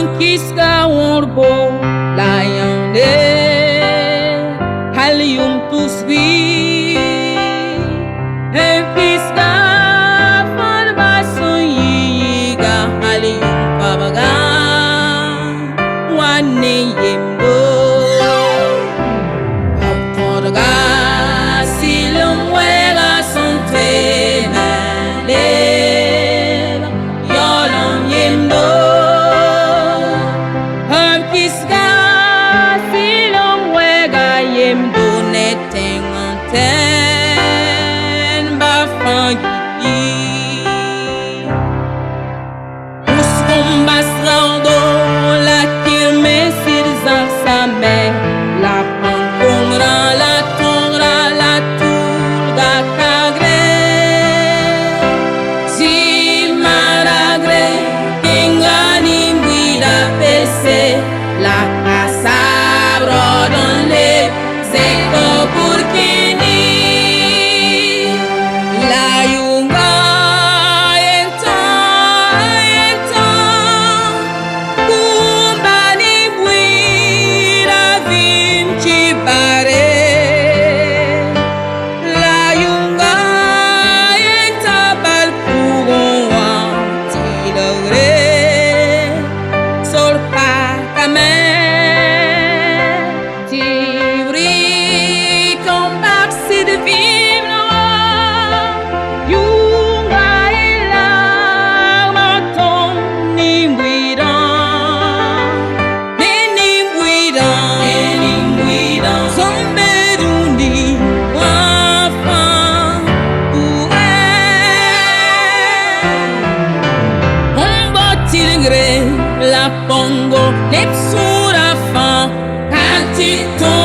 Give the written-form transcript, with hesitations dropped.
Kisga urbo layande halium tusbi kisga farbasun yiga halium pabaga wane yemdo autorga silum wega sontena le yolom yemdo Kisga silom wega yem do neteng anten ba fangi Uskum basrando la kirme sirzak same la pankongra la tongra la turga kagre si maragre kengani mbida pese la casa brodonle seko burkini la yunga enta kumbani buira vinci bare la yunga enta balpuwa tilagre solpa kame La pongo netsura fa kanti to